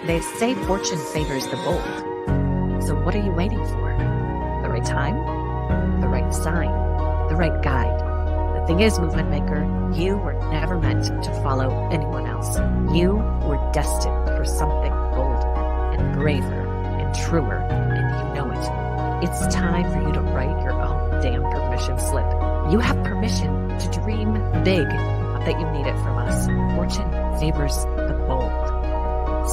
They say fortune favors the bold. So what are you waiting for? The right time? The right sign? The right guide? The thing is, movement maker, you were never meant to follow anyone else. You were destined for something bolder and braver and truer, and you know it. It's time for you to write your own damn permission slip. You have permission to dream big, not that you need it from us. Fortune favors the bold.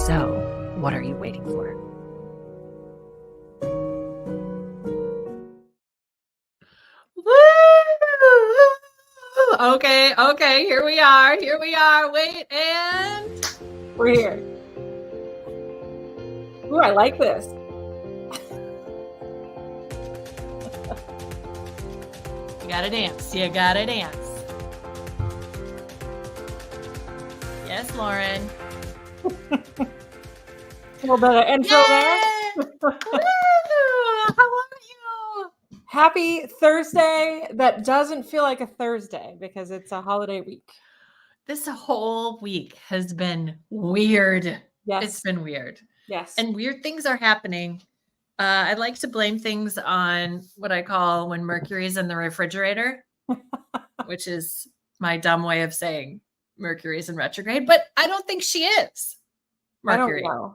So, what are you waiting for? Woo! Okay, here we are. Wait, and we're here. Ooh, I like this. You gotta dance. Yes, Lauren. A little bit of intro there. Woo! How are you? Happy Thursday. That doesn't feel like a Thursday because it's a holiday week. This whole week has been weird. Yes. It's been weird. Yes. And weird things are happening. I like to blame things on what I call when Mercury's in the refrigerator, which is my dumb way of saying Mercury's in retrograde, but I don't think she is. Mercury. I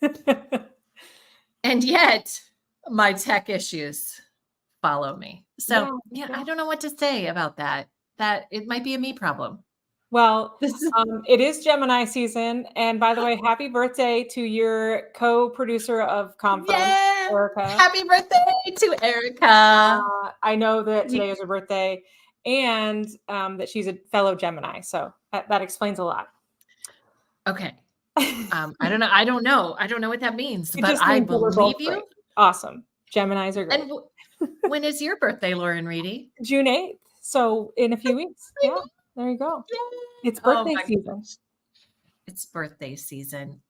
don't know. And yet my tech issues follow me. So yeah, I don't know what to say about that. That it might be a me problem. Well, it is Gemini season. And by the way, happy birthday to your co-producer of Confirm, Erica. Happy birthday to Erica. I know that today is her birthday and that she's a fellow Gemini. So that explains a lot. Okay. I don't know what that means, but I believe you. Great. Awesome. Geminis are great. And when is your birthday, Lauren Reedy? June 8th. So in a few weeks. Yeah. There you go. Yay. It's birthday season. Gosh. It's birthday season.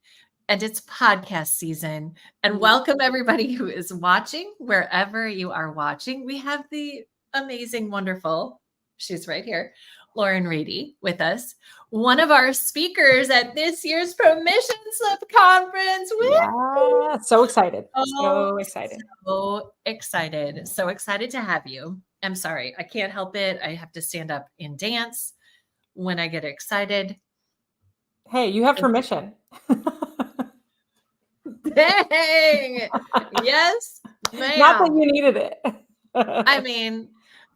And it's podcast season. And welcome everybody who is watching, wherever you are watching. We have the amazing, wonderful, she's right here, Lauren Reedy with us. One of our speakers at this year's Permission Slip Conference. Yeah, so excited. So excited to have you. I'm sorry, I can't help it. I have to stand up and dance when I get excited. Hey, you have permission. Dang. Yes, ma'am. Not that you needed it. I mean,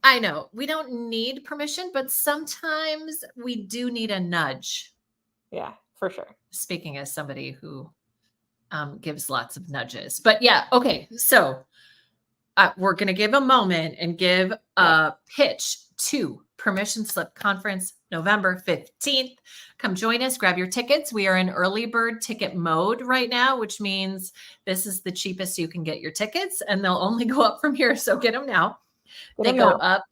I know we don't need permission, but sometimes we do need a nudge. Yeah, for sure. Speaking as somebody who gives lots of nudges. But yeah, okay. So we're going to give a moment and give a pitch to Permission Slip Conference, November 15th. Come join us, grab your tickets. We are in early bird ticket mode right now, which means this is the cheapest you can get your tickets, and they'll only go up from here. So get them now. They go up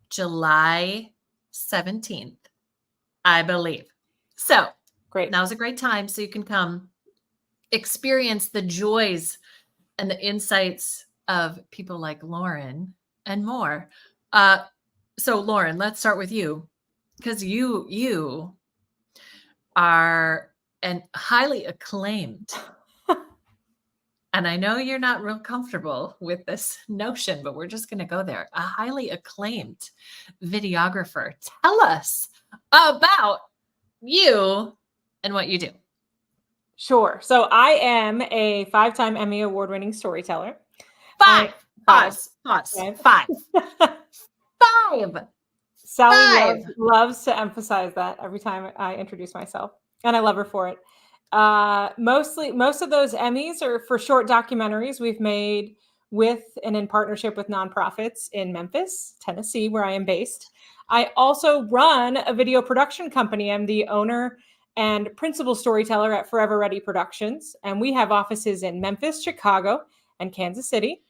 July 17th, I believe. So great. Now's a great time so you can come experience the joys and the insights of people like Lauren and more. So Lauren, let's start with you because you are an highly acclaimed. And I know you're not real comfortable with this notion, but we're just going to go there. A highly acclaimed videographer. Tell us about you and what you do. Sure. So I am a 5-time Emmy award-winning storyteller. Five. Sally loves to emphasize that every time I introduce myself, and I love her for it. Most of those Emmys are for short documentaries we've made with and in partnership with nonprofits in Memphis, Tennessee, where I am based. I also run a video production company. I'm the owner and principal storyteller at Forever Ready Productions, and we have offices in Memphis, Chicago, and Kansas City.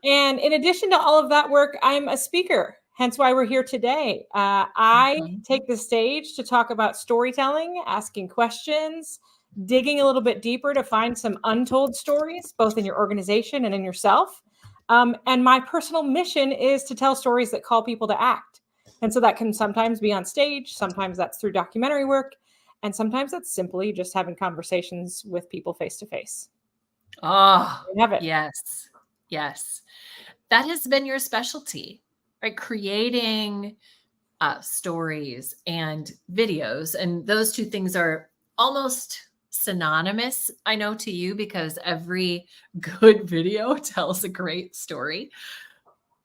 And in addition to all of that work, I'm a speaker, hence why we're here today. I take the stage to talk about storytelling, asking questions, digging a little bit deeper to find some untold stories, both in your organization and in yourself. And my personal mission is to tell stories that call people to act. And so that can sometimes be on stage, sometimes that's through documentary work. And sometimes that's simply just having conversations with people face to face. Oh, We have it. yes. Yes. That has been your specialty, right? Creating stories and videos. And those two things are almost synonymous, I know, to you, because every good video tells a great story.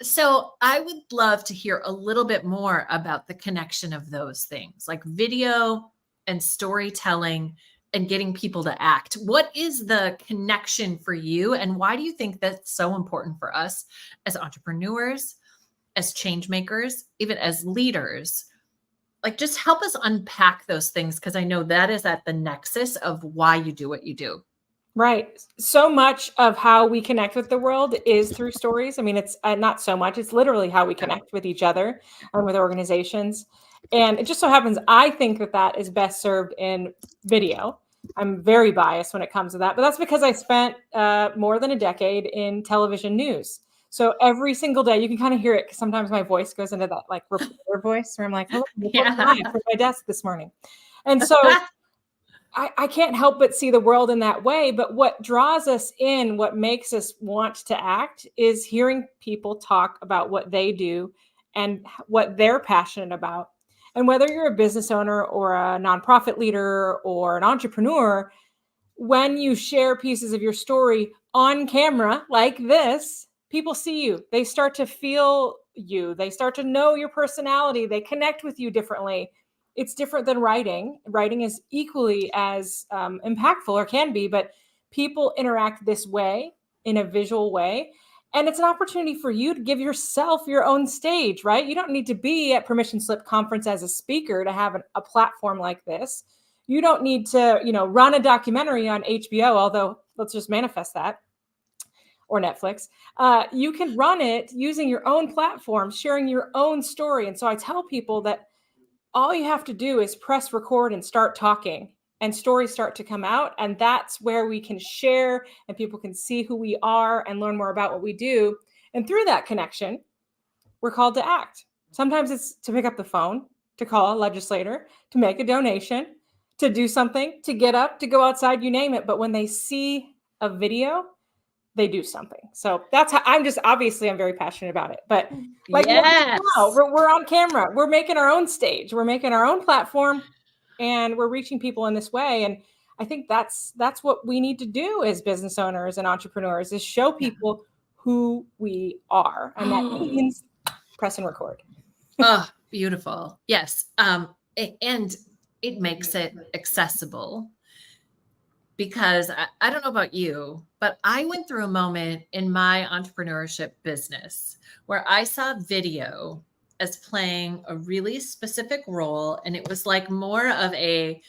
So I would love to hear a little bit more about the connection of those things, like video and storytelling and getting people to act. What is the connection for you? And why do you think that's so important for us as entrepreneurs, as change makers, even as leaders? Like, just help us unpack those things, because I know that is at the nexus of why you do what you do. Right. So much of how we connect with the world is through stories. I mean, it's not so much, it's literally how we connect with each other and with organizations. And it just so happens, I think that that is best served in video. I'm very biased when it comes to that, but that's because I spent more than a decade in television news. So every single day, you can kind of hear it, because sometimes my voice goes into that like reporter voice where I'm like, hello, Yeah. from my desk this morning. And so I can't help but see the world in that way. But what draws us in, what makes us want to act, is hearing people talk about what they do and what they're passionate about. And whether you're a business owner or a nonprofit leader or an entrepreneur, when you share pieces of your story on camera like this, people see you. They start to feel you. They start to know your personality. They connect with you differently. It's different than writing. Writing is equally as impactful, or can be, but people interact this way, in a visual way. And it's an opportunity for you to give yourself your own stage, right? You don't need to be at Permission Slip Conference as a speaker to have a platform like this. You don't need to, run a documentary on HBO, although let's just manifest that, or Netflix. You can run it using your own platform, sharing your own story. And so I tell people that all you have to do is press record and start talking, and stories start to come out. And that's where we can share, and people can see who we are and learn more about what we do. And through that connection, we're called to act. Sometimes it's to pick up the phone, to call a legislator, to make a donation, to do something, to get up, to go outside, you name it. But when they see a video, they do something. So that's how I'm very passionate about it. But like Yes. now, we're on camera, we're making our own stage, we're making our own platform, and we're reaching people in this way. And I think that's what we need to do as business owners and entrepreneurs, is show people who we are. And that means press and record. Oh, beautiful. Yes. And it makes it accessible, because I don't know about you, but I went through a moment in my entrepreneurship business where I saw video as playing a really specific role. And it was like more of a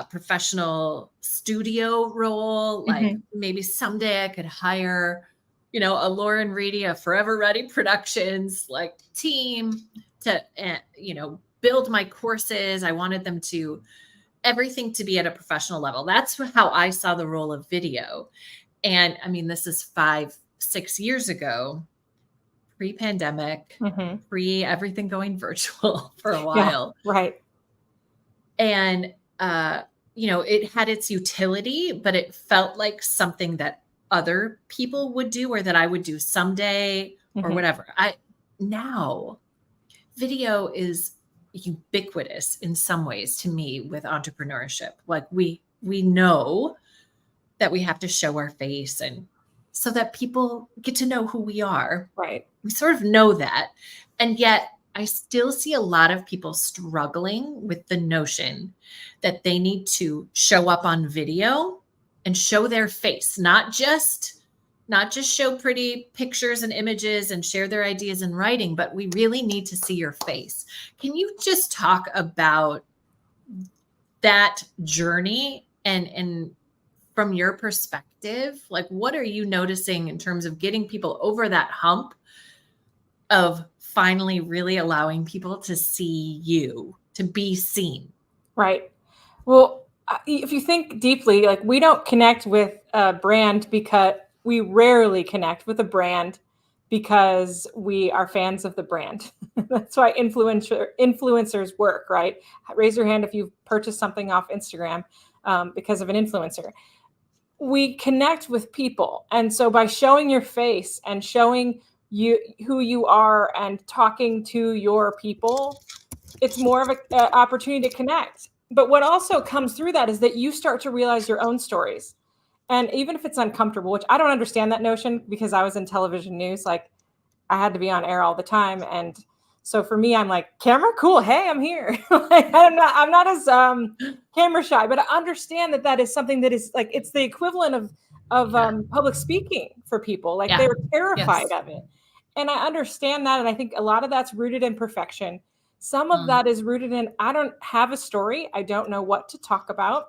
professional studio role. Like maybe someday I could hire, a Lauren Reedy, a Forever Ready Productions like team to, build my courses. I wanted them to everything to be at a professional level. That's how I saw the role of video. And I mean, this is 5-6 years ago, pre-pandemic, pre everything going virtual for a while. Yeah, right. And, it had its utility, but it felt like something that other people would do, or that I would do someday, or whatever. Now video is ubiquitous in some ways to me with entrepreneurship. Like we know that we have to show our face, and so that people get to know who we are. Right. We sort of know that. And yet I still see a lot of people struggling with the notion that they need to show up on video and show their face, not just show pretty pictures and images and share their ideas in writing, but we really need to see your face. Can you just talk about that journey and from your perspective, like what are you noticing in terms of getting people over that hump of finally really allowing people to see you, to be seen? Right. Well, if you think deeply, like we don't connect with a brand because we rarely connect with a brand because we are fans of the brand. That's why influencers work, right? Raise your hand if you've purchased something off Instagram because of an influencer. We connect with people. And so by showing your face and showing you who you are and talking to your people, it's more of an opportunity to connect. But what also comes through that is that you start to realize your own stories. And even if it's uncomfortable, which I don't understand that notion because I was in television news, like I had to be on air all the time. And so for me, I'm like, camera, cool. Hey, I'm here. Like, I'm not as camera shy, but I understand that is something that is like, it's the equivalent of public speaking for people. Like they were terrified of it. And I understand that. And I think a lot of that's rooted in perfection. Some of that is rooted in, I don't have a story. I don't know what to talk about.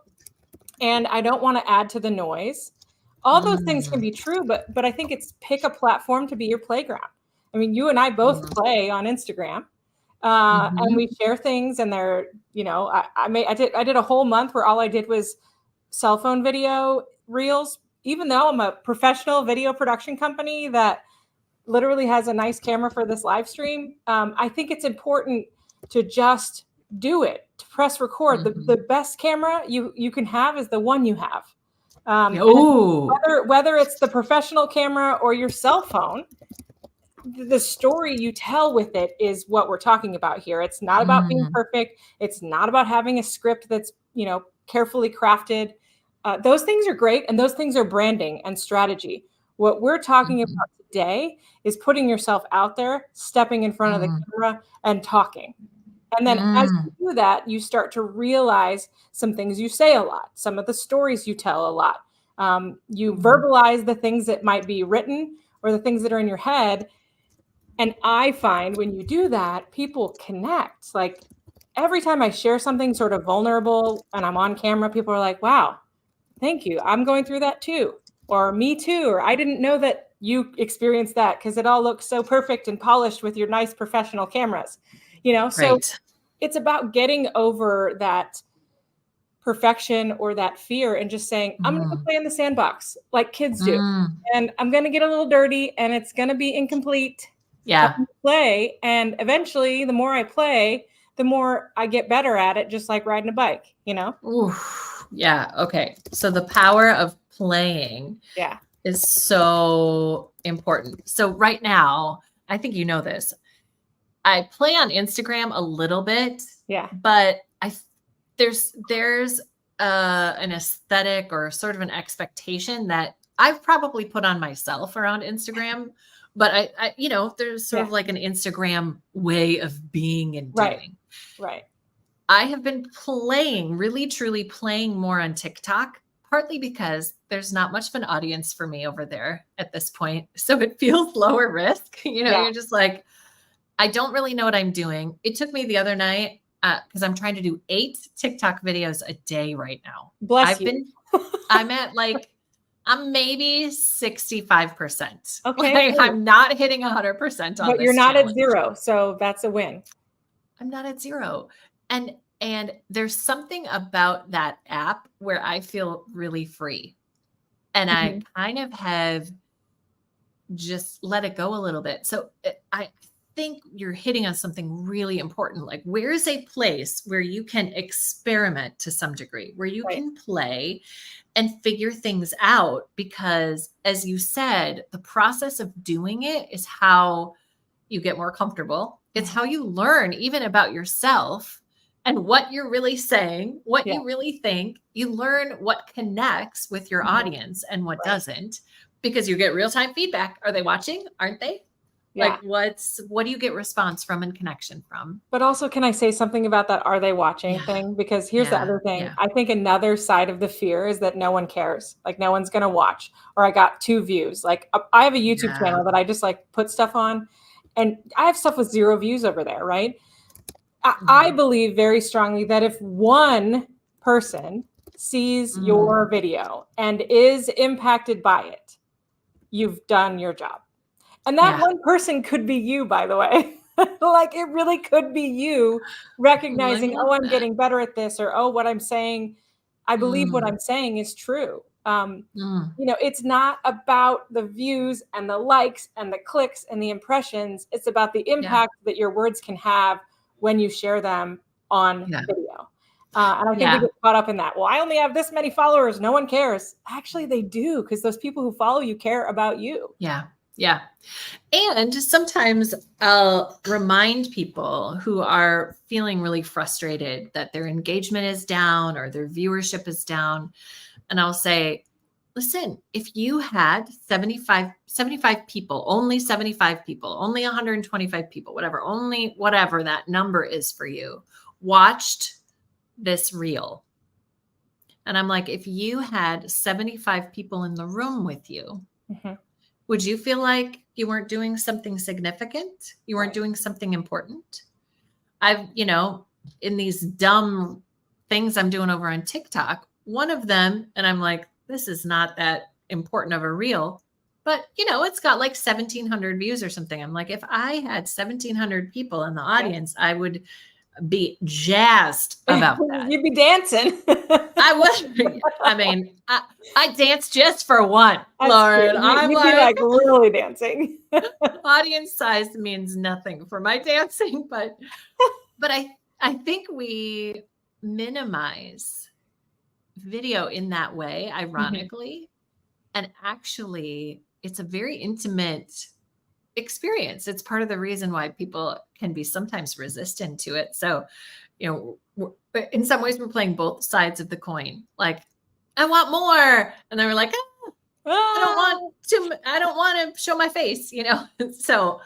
And I don't want to add to the noise. All those things can be true, but I think it's pick a platform to be your playground. I mean, you and I both play on Instagram, and we share things. And they're, you know, I did a whole month where all I did was cell phone video reels. Even though I'm a professional video production company that literally has a nice camera for this live stream, I think it's important to just do it, to press record. The best camera you can have is the one you have. Whether it's the professional camera or your cell phone, the story you tell with it is what we're talking about here. It's not about being perfect. It's not about having a script that's, you know, carefully crafted. Those things are great. And those things are branding and strategy. What we're talking about today is putting yourself out there, stepping in front of the camera and talking. And then as you do that, you start to realize some things you say a lot, some of the stories you tell a lot. You verbalize the things that might be written or the things that are in your head. And I find when you do that, people connect. Like every time I share something sort of vulnerable and I'm on camera, people are like, wow, thank you. I'm going through that too. Or me too. Or I didn't know that you experienced that because it all looks so perfect and polished with your nice professional cameras. You know, so it's about getting over that perfection or that fear and just saying, I'm going to play in the sandbox like kids do. And I'm going to get a little dirty and it's going to be incomplete. Play. And eventually the more I play, the more I get better at it, just like riding a bike, you know? Yeah. Okay. So the power of playing is so important. So right now, I think you know this. I play on Instagram a little bit, but there's an aesthetic or sort of an expectation that I've probably put on myself around Instagram, but I you know, there's sort of like an Instagram way of being and doing. Right. I have been playing, really truly playing more on TikTok, partly because there's not much of an audience for me over there at this point. So it feels lower risk. You know, you're just like, I don't really know what I'm doing. It took me the other night because I'm trying to do 8 TikTok videos a day right now. I'm at like, I'm maybe 65%. Okay. Like, I'm not hitting 100% on this. But you're not at 0. So that's a win. I'm not at 0. And there's something about that app where I feel really free. And I kind of have just let it go a little bit. So I think you're hitting on something really important. Like, where is a place where you can experiment to some degree, where you can play and figure things out? Because as you said, the process of doing it is how you get more comfortable. It's how you learn even about yourself and what you're really saying, what you really think. You learn what connects with your audience and what doesn't, because you get real-time feedback. Are they watching? Aren't they? Like, what do you get response from and connection from? But also, can I say something about that are they watching thing? Because here's the other thing. I think another side of the fear is that no one cares. Like, no one's going to watch, or I got 2 views. Like, I have a YouTube channel that I just like put stuff on, and I have stuff with 0 views over there, right? I believe very strongly that if one person sees your video and is impacted by it, you've done your job. And that one person could be you, by the way. Like, it really could be you recognizing, oh, I'm getting better at this, or, oh, what I'm saying, I believe what I'm saying is true. It's not about the views and the likes and the clicks and the impressions. It's about the impact that your words can have when you share them on video. And I think we get caught up in that. Well, I only have this many followers. No one cares. Actually, they do, because those people who follow you care about you. Yeah. Yeah. And sometimes I'll remind people who are feeling really frustrated that their engagement is down or their viewership is down. And I'll say, listen, if you had 75 people, only 75 people, only 125 people, whatever that number is for you, watched this reel. And I'm like, if you had 75 people in the room with you, would you feel like you weren't doing something significant? You weren't doing something important? In these dumb things I'm doing over on TikTok, one of them, and I'm like, this is not that important of a reel, but it's got like 1,700 views or something. I'm like, if I had 1,700 people in the audience, I would be jazzed about that. You'd be dancing. I would. I mean, I dance just for one, Lauren. You'd be like really dancing. Audience size means nothing for my dancing, but I think we minimize video in that way, ironically, and actually, it's a very intimate experience. It's part of the reason why people can be sometimes resistant to it. So, in some ways, we're playing both sides of the coin. Like, I want more, and then we're like, I don't want to show my face. So,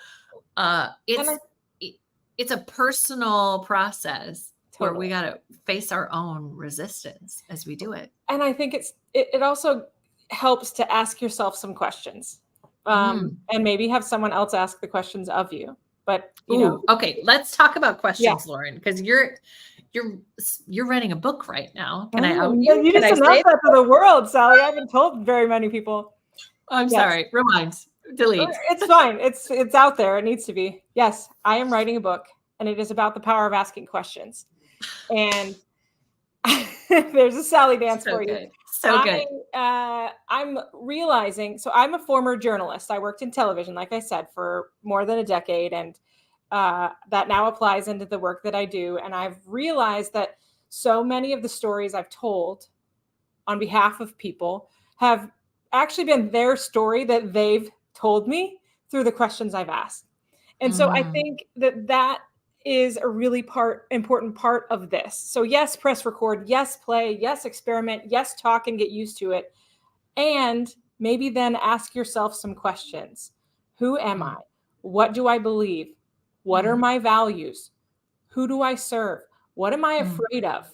it's a personal process where we got to face our own resistance as we do it. And I think it also helps to ask yourself some questions. And maybe have someone else ask the questions of you. But okay, let's talk about questions, Lauren, because you're writing a book right now. Can I out you? You just announced that to the world, Sally. I haven't told very many people. I'm sorry. Rewind. Delete. It's fine. It's out there. It needs to be. Yes, I am writing a book, and it is about the power of asking questions. And there's a Sally dance for you. So good. I'm realizing, so I'm a former journalist. I worked in television, like I said, for more than a decade. And that now applies into the work that I do. And I've realized that so many of the stories I've told on behalf of people have actually been their story that they've told me through the questions I've asked. And so I think that is a really important part of this. So yes, press record, yes, play, yes, experiment, yes, talk and get used to it. And maybe then ask yourself some questions. Who am I? What do I believe? What are my values? Who do I serve? What am I afraid of?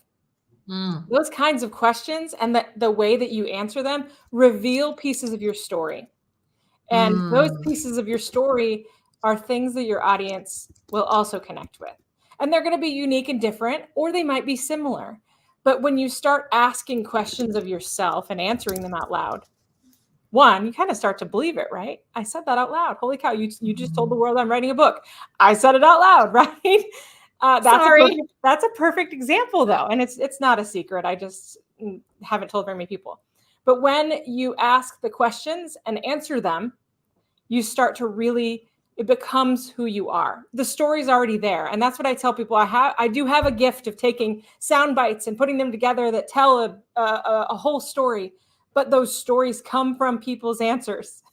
Those kinds of questions, and the way that you answer them reveal pieces of your story. And those pieces of your story are things that your audience will also connect with. And they're going to be unique and different, or they might be similar. But when you start asking questions of yourself and answering them out loud, one, you kind of start to believe it, right? I said that out loud. Holy cow, you just told the world I'm writing a book. I said it out loud, right? That's a perfect example, though. And it's not a secret. I just haven't told very many people. But when you ask the questions and answer them, you start to really, it becomes who you are. The story's already there. And that's what I tell people. I do have a gift of taking sound bites and putting them together that tell a whole story. But those stories come from people's answers.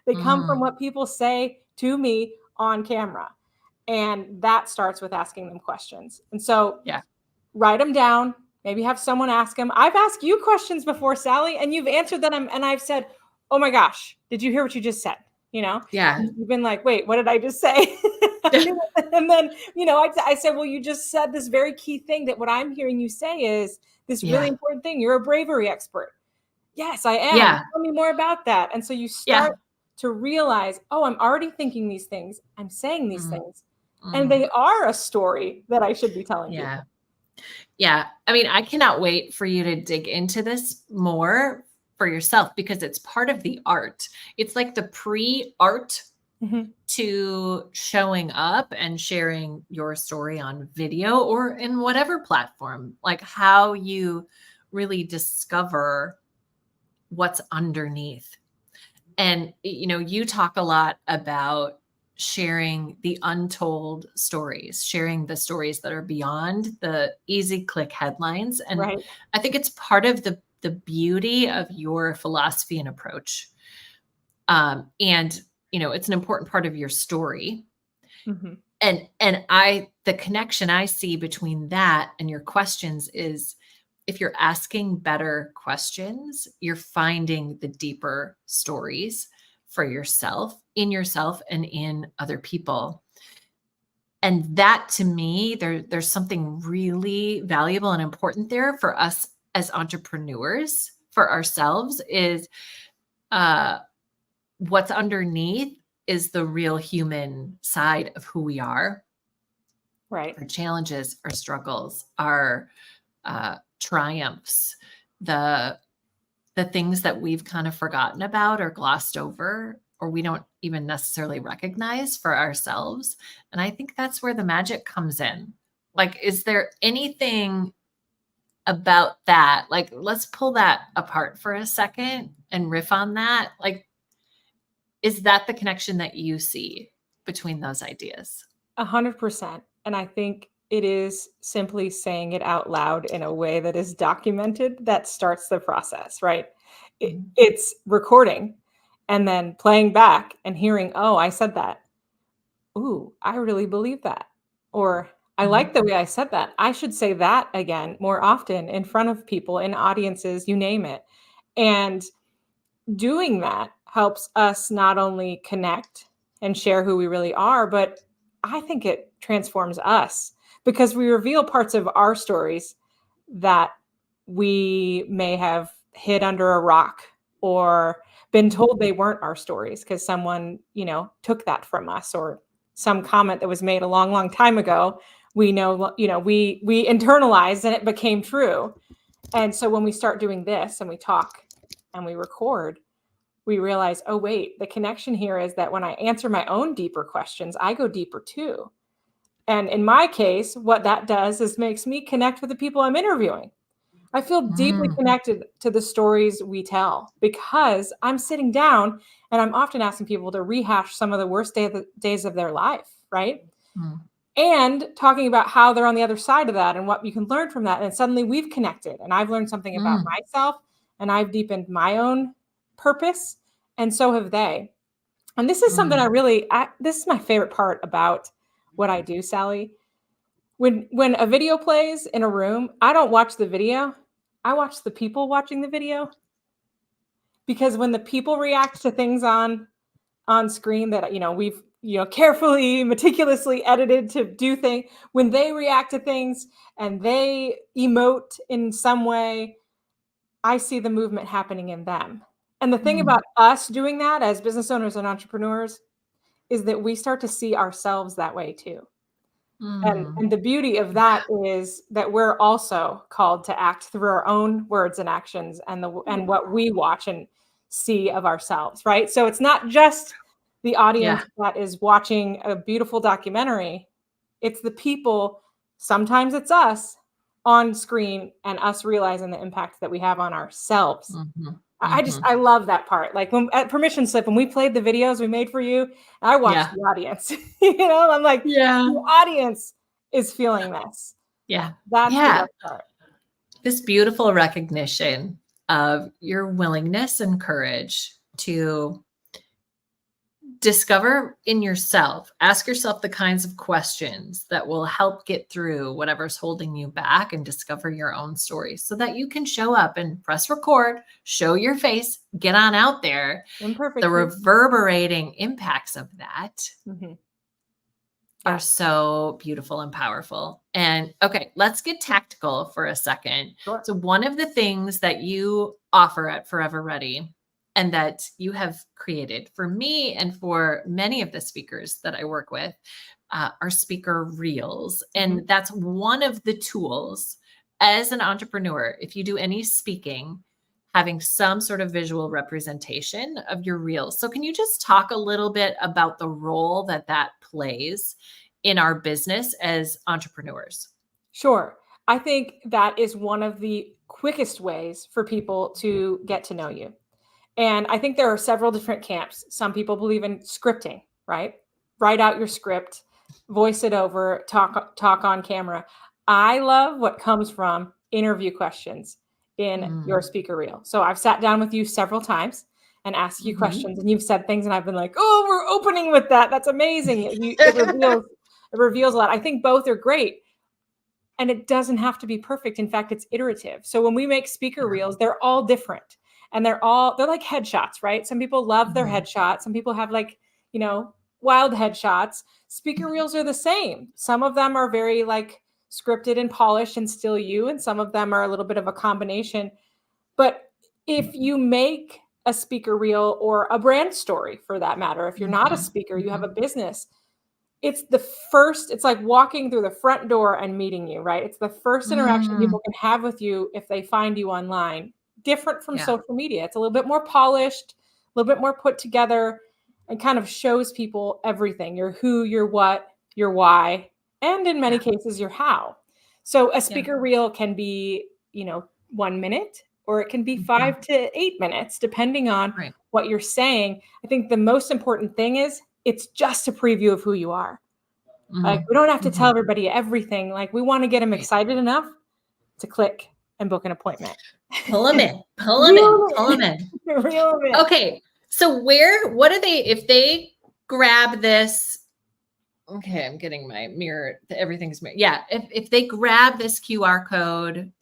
They come from what people say to me on camera. And that starts with asking them questions. And so write them down. Maybe have someone ask them. I've asked you questions before, Sally, and you've answered them. And I've said, oh my gosh, did you hear what you just said? Yeah. You've been like, wait, what did I just say? And then, I said, well, you just said this very key thing that what I'm hearing you say is this really important thing. You're a bravery expert. Yes, I am. Yeah. Tell me more about that. And so you start to realize, oh, I'm already thinking these things. I'm saying these things. And they are a story that I should be telling you. Yeah. I mean, I cannot wait for you to dig into this more for yourself, because it's part of the art. It's like the pre-art to showing up and sharing your story on video or in whatever platform, like how you really discover what's underneath. And, you talk a lot about sharing the untold stories, sharing the stories that are beyond the easy click headlines. And Right. I think it's part of the beauty of your philosophy and approach. And, it's an important part of your story. Mm-hmm. And the connection I see between that and your questions is, if you're asking better questions, you're finding the deeper stories for yourself, in yourself and in other people. And that, to me, there's something really valuable and important there for us as entrepreneurs, for ourselves, is what's underneath is the real human side of who we are. Right. Our challenges, our struggles, our triumphs, the things that we've kind of forgotten about or glossed over, or we don't even necessarily recognize for ourselves. And I think that's where the magic comes in. Like, is there anything about that? Like, let's pull that apart for a second and riff on that. Like, is that the connection that you see between those ideas? 100%. And I think it is simply saying it out loud in a way that is documented that starts the process, right? It's recording and then playing back and hearing, oh, I said that. Ooh, I really believe that. Or I like the way I said that. I should say that again more often in front of people, in audiences, you name it. And doing that helps us not only connect and share who we really are, but I think it transforms us because we reveal parts of our stories that we may have hid under a rock or been told they weren't our stories because someone, took that from us, or some comment that was made a long, long time ago. We know, we internalized and it became true. And so when we start doing this and we talk and we record, we realize, oh, wait, the connection here is that when I answer my own deeper questions, I go deeper too. And in my case, what that does is makes me connect with the people I'm interviewing. I feel deeply connected to the stories we tell because I'm sitting down and I'm often asking people to rehash some of the worst days of their life, right? And talking about how they're on the other side of that and what you can learn from that. And suddenly we've connected and I've learned something about myself and I've deepened my own purpose, and so have they. And this is something this is my favorite part about what I do, Sally. When a video plays in a room, I don't watch the video. I watch the people watching the video. Because when the people react to things on screen that we've carefully, meticulously edited to do things, when they react to things and they emote in some way, I see the movement happening in them. And the thing about us doing that as business owners and entrepreneurs is that we start to see ourselves that way too. And the beauty of that is that we're also called to act through our own words and actions and what we watch and see of ourselves, right? So it's not just the audience that is watching a beautiful documentary. It's the people, sometimes it's us on screen and us realizing the impact that we have on ourselves. I love that part. Like when at Permission Slip, when we played the videos we made for you, I watched the audience. I'm like, the audience is feeling this. Yeah. That's the best part. This beautiful recognition of your willingness and courage to discover in yourself, ask yourself the kinds of questions that will help get through whatever's holding you back and discover your own story so that you can show up and press record, show your face, get on out there. Imperfect. The reverberating impacts of that are so beautiful and powerful. And okay, let's get tactical for a second. Sure. So one of the things that you offer at Forever Ready and that you have created for me and for many of the speakers that I work with are speaker reels. And that's one of the tools as an entrepreneur. If you do any speaking, having some sort of visual representation of your reels. So can you just talk a little bit about the role that plays in our business as entrepreneurs? Sure. I think that is one of the quickest ways for people to get to know you. And I think there are several different camps. Some people believe in scripting, right? Write out your script, voice it over, talk on camera. I love what comes from interview questions in your speaker reel. So I've sat down with you several times and asked you questions, and you've said things, and I've been like, "Oh, we're opening with that. That's amazing." It reveals a lot. I think both are great. And it doesn't have to be perfect. In fact, it's iterative. So when we make speaker reels, they're all different. And they're like headshots, right? Some people love their headshots. Some people have like, wild headshots. Speaker reels are the same. Some of them are very like scripted and polished and still you, and some of them are a little bit of a combination. But if you make a speaker reel, or a brand story for that matter, if you're not a speaker, you have a business, it's like walking through the front door and meeting you, right? It's the first interaction people can have with you if they find you online. Different from social media. It's a little bit more polished, a little bit more put together, and kind of shows people everything: your who, your what, your why, and in many cases, your how. So a speaker reel can be, 1 minute, or it can be 5 to 8 minutes, depending on what you're saying. I think the most important thing is it's just a preview of who you are. Like, we don't have to tell everybody everything. Like, we want to get them excited enough to click and book an appointment. Pull them in, pull them in. Reel them in. Okay. So what do they, if they grab this, okay, I'm getting my mirror, everything's mirror. Yeah. If they grab this QR code,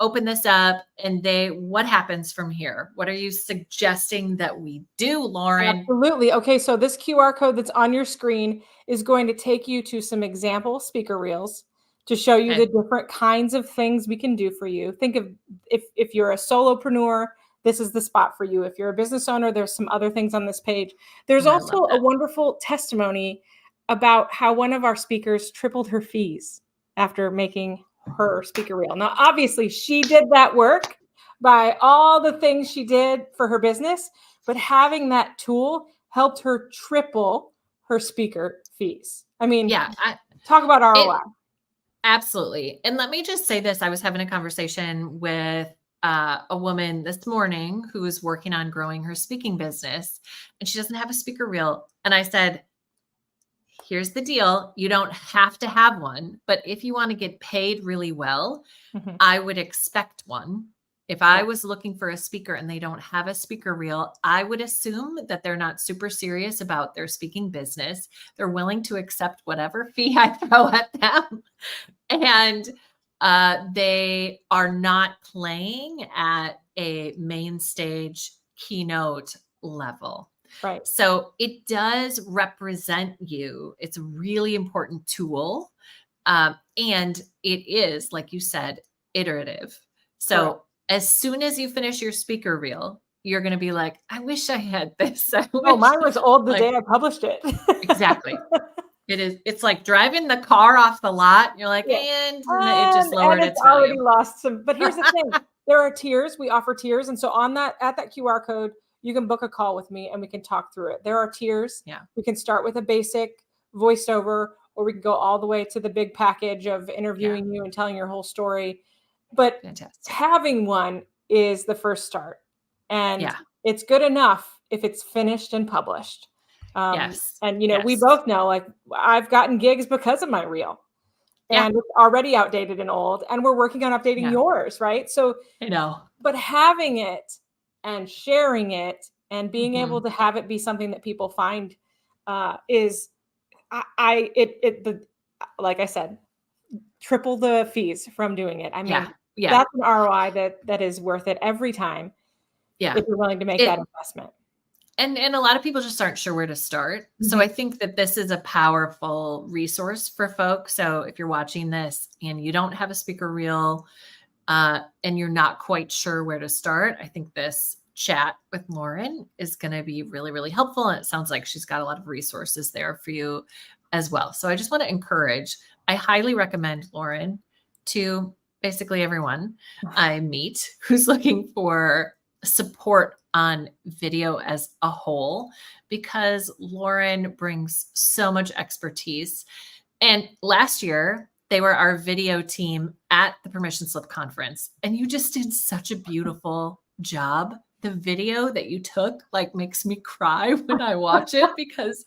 open this up, and what happens from here? What are you suggesting that we do, Lauren? Absolutely. Okay. So this QR code that's on your screen is going to take you to some example speaker reels to show you the different kinds of things we can do for you. Think of if you're a solopreneur, this is the spot for you. If you're a business owner, there's some other things on this page. There's also a wonderful testimony about how one of our speakers tripled her fees after making her speaker reel. Now, obviously, she did that work by all the things she did for her business, but having that tool helped her triple her speaker fees. I mean, talk about ROI. Absolutely. And let me just say this. I was having a conversation with a woman this morning who is working on growing her speaking business, and she doesn't have a speaker reel. And I said, here's the deal. You don't have to have one, but if you want to get paid really well, I would expect one. If I was looking for a speaker and they don't have a speaker reel, I would assume that they're not super serious about their speaking business. They're willing to accept whatever fee I throw at them. And they are not playing at a main stage keynote level. Right. So it does represent you. It's a really important tool. And it is, like you said, iterative. So as soon as you finish your speaker reel, you're going to be like, I wish I had this. Mine was old the day I published it. Exactly. It's like driving the car off the lot. You're like, and it just lowered its value. Already lost some. But here's the thing. There are tiers. We offer tiers. And so at that QR code, you can book a call with me and we can talk through it. There are tiers. Yeah. We can start with a basic voiceover, or we can go all the way to the big package of interviewing you and telling your whole story. But having one is the first start. And it's good enough if it's finished and published. And, we both know, like, I've gotten gigs because of my reel. And it's already outdated and old. And we're working on updating yours, right? So, I know. But having it and sharing it and being able to have it be something that people find is, like I said, triple the fees from doing it. I mean, that's an ROI that is worth it every time. Yeah. If you're willing to make that investment. And a lot of people just aren't sure where to start. So I think that this is a powerful resource for folks. So if you're watching this and you don't have a speaker reel and you're not quite sure where to start, I think this chat with Lauren is going to be really, really helpful. And it sounds like she's got a lot of resources there for you as well. So I just want to encourage, I highly recommend Lauren to basically everyone I meet who's looking for support on video as a whole, because Lauren brings so much expertise. And last year They were our video team at the Permission Slip conference. And you just did such a beautiful job. The video that you took like makes me cry when I watch it because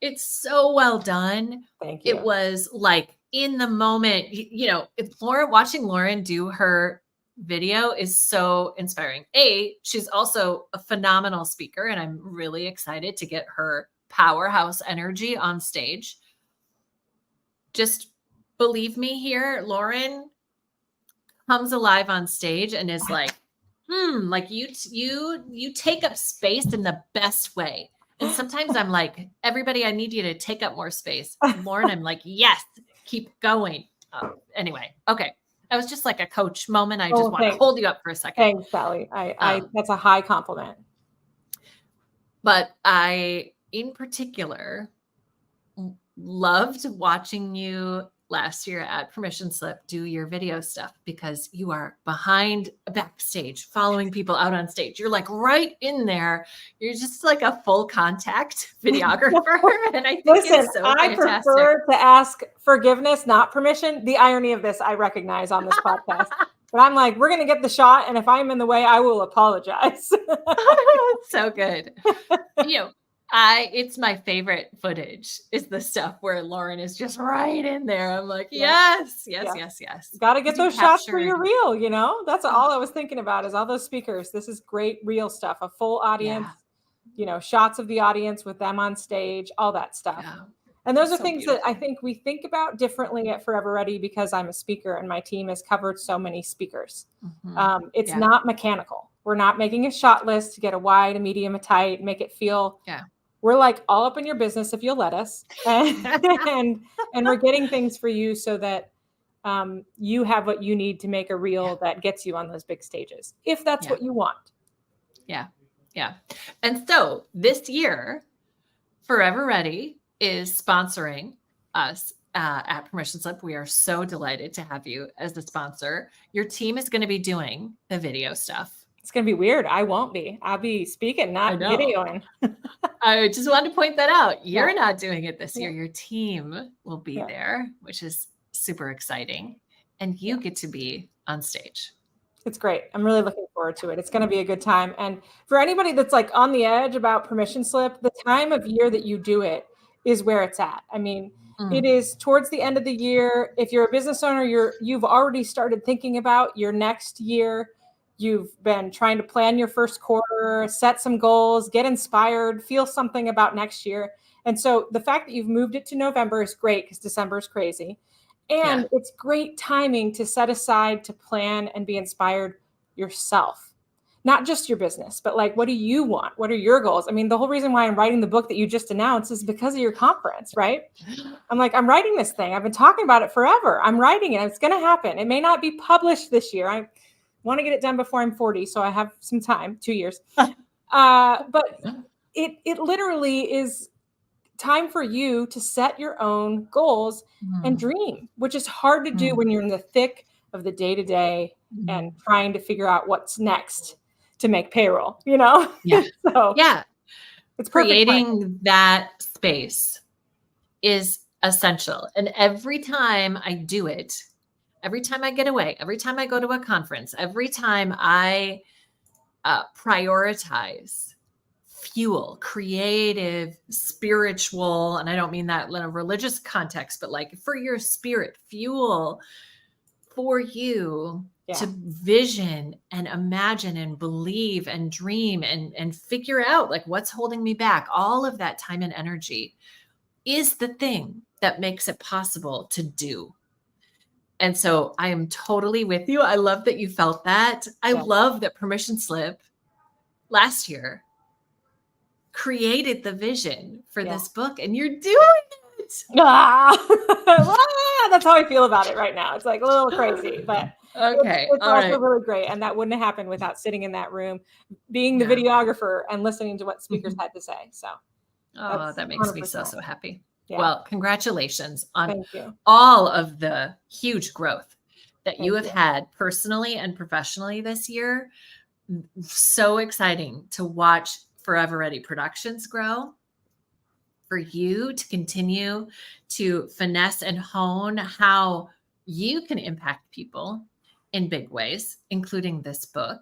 it's so well done. Thank you. It was like in the moment, if watching Lauren do her video is so inspiring. She's also a phenomenal speaker, and I'm really excited to get her powerhouse energy on stage. Just believe me here, Lauren comes alive on stage and is like, like you take up space in the best way. And sometimes I'm like, everybody, I need you to take up more space. Lauren, I'm like, yes, keep going. Anyway, okay. That was just like a coach moment. I just want to hold you up for a second. Thanks, Sally. I that's a high compliment. But I, in particular, loved watching you last year at Permission Slip do your video stuff because you are behind backstage, following people out on stage. You're like right in there. You're just like a full contact videographer. And I think it's so I fantastic. prefer to ask forgiveness, not permission. The irony of this, I recognize on this podcast. But I'm like, we're going to get the shot. And if I'm in the way, I will apologize. So good. It's my favorite footage is the stuff where Lauren is just right in there. I'm like, yes. Got to get those shots for your reel, That's all I was thinking about is all those speakers. This is great real stuff, a full audience, shots of the audience with them on stage, all that stuff. Yeah. And those are things that I think we think about differently at Forever Ready because I'm a speaker and my team has covered so many speakers. Mm-hmm. It's not mechanical. We're not making a shot list to get a wide, a medium, a tight, make it feel we're like all up in your business if you'll let us. And we're getting things for you so that you have what you need to make a reel that gets you on those big stages, if that's what you want. Yeah. And so this year, Forever Ready is sponsoring us at Permission Slip. We are so delighted to have you as the sponsor. Your team is going to be doing the video stuff. It's going to be weird. I won't be. I'll be speaking, not videoing. I just wanted to point that out. You're not doing it this year. Your team will be there, which is super exciting. And you get to be on stage. It's great. I'm really looking forward to it. It's going to be a good time. And for anybody that's like on the edge about Permission Slip, the time of year that you do it is where it's at. I mean, it is towards the end of the year. If you're a business owner, you've already started thinking about your next year. You've been trying to plan your first quarter, set some goals, get inspired, feel something about next year. And so the fact that you've moved it to November is great because December is crazy. And it's great timing to set aside to plan and be inspired yourself. Not just your business, but like, what do you want? What are your goals? I mean, the whole reason why I'm writing the book that you just announced is because of your conference, right? I'm like, I'm writing this thing. I've been talking about it forever. I'm writing it. It's going to happen. It may not be published this year. I want to get it done before I'm 40. So I have some time, 2 years. But it literally is time for you to set your own goals and dream, which is hard to do when you're in the thick of the day-to-day and trying to figure out what's next to make payroll, So it's creating that space is essential. And every time I do it, every time I get away, every time I go to a conference, every time I prioritize fuel, creative, spiritual, and I don't mean that in a religious context, but like for your spirit, fuel for you to vision and imagine and believe and dream and figure out like what's holding me back. All of that time and energy is the thing that makes it possible to do. And so I am totally with you. I love that you felt that. I love that Permission Slip last year created the vision for this book and you're doing it. That's how I feel about it right now. It's like a little crazy, but it's also really great. And that wouldn't have happened without sitting in that room, being the videographer and listening to what speakers had to say. So that makes 100%. Me so happy. Yeah. Well, congratulations on all of the huge growth that you have had personally and professionally this year. So exciting to watch Forever Ready Productions grow for you to continue to finesse and hone how you can impact people in big ways, including this book.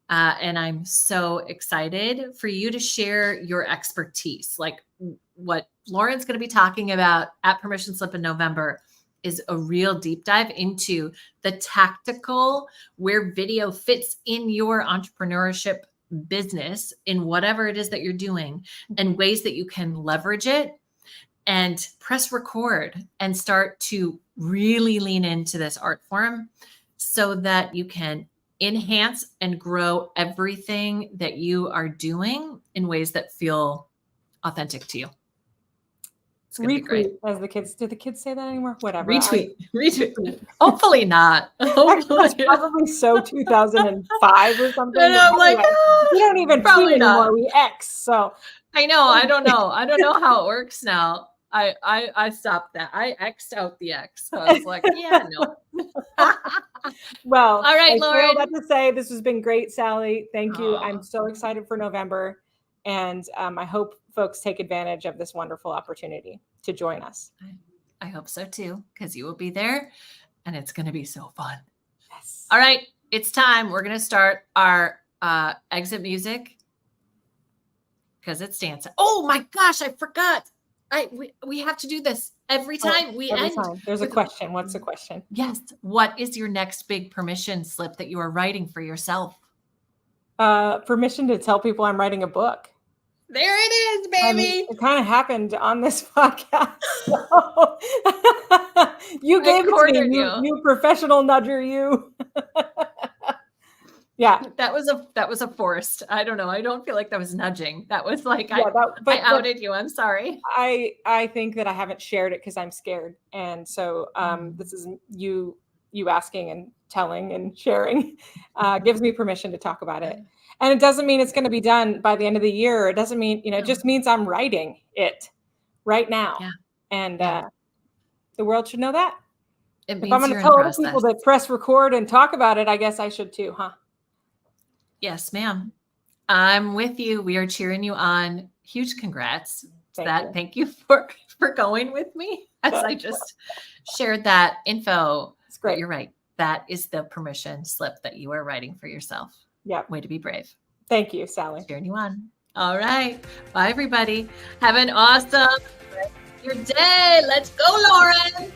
And I'm so excited for you to share your expertise. Like what Lauren's going to be talking about at Permission Slip in November is a real deep dive into the tactical, where video fits in your entrepreneurship business in whatever it is that you're doing, and ways that you can leverage it and press record and start to really lean into this art form so that you can enhance and grow everything that you are doing in ways that feel authentic to you. It's gonna be great. Retweet, as the kids. Do the kids say that anymore? Whatever. Retweet. Hopefully not. Hopefully. That's probably so 2005 or something. And I'm like, we don't even tweet anymore. We X. So I know. I don't know. I don't know how it works now. I stopped that. I X'd out the X. So I was like, yeah, no. Well, all right, Lauren. I have to say this has been great, Sally. Thank you. I'm so excited for November, and I hope folks take advantage of this wonderful opportunity to join us. I hope so too, because you will be there, and it's going to be so fun. Yes. All right, it's time. We're going to start our exit music because it's dancing. Oh my gosh, I forgot. We have to do this every time we end. Time. There's a question. What's the question? Yes. What is your next big permission slip that you are writing for yourself? Permission to tell people I'm writing a book. There it is, baby. It kind of happened on this podcast. So you gave it to me, you professional nudger, you. Yeah, that was a forced. I don't know. I don't feel like that was nudging. That was like I outed you. I'm sorry. I think that I haven't shared it because I'm scared, and so this is you asking and telling and sharing gives me permission to talk about it. And it doesn't mean it's going to be done by the end of the year. It doesn't mean, it just means I'm writing it right now. Yeah. And the world should know that. If I'm going to tell other people that press record and talk about it, I guess I should too, huh? Yes, ma'am. I'm with you. We are cheering you on. Huge congrats. Thank you for going with me as I just shared that info. It's great. But you're right. That is the permission slip that you are writing for yourself. Yeah. Way to be brave. Thank you, Sally. Cheering you on. All right. Bye, everybody. Have an awesome day. Let's go, Lauren.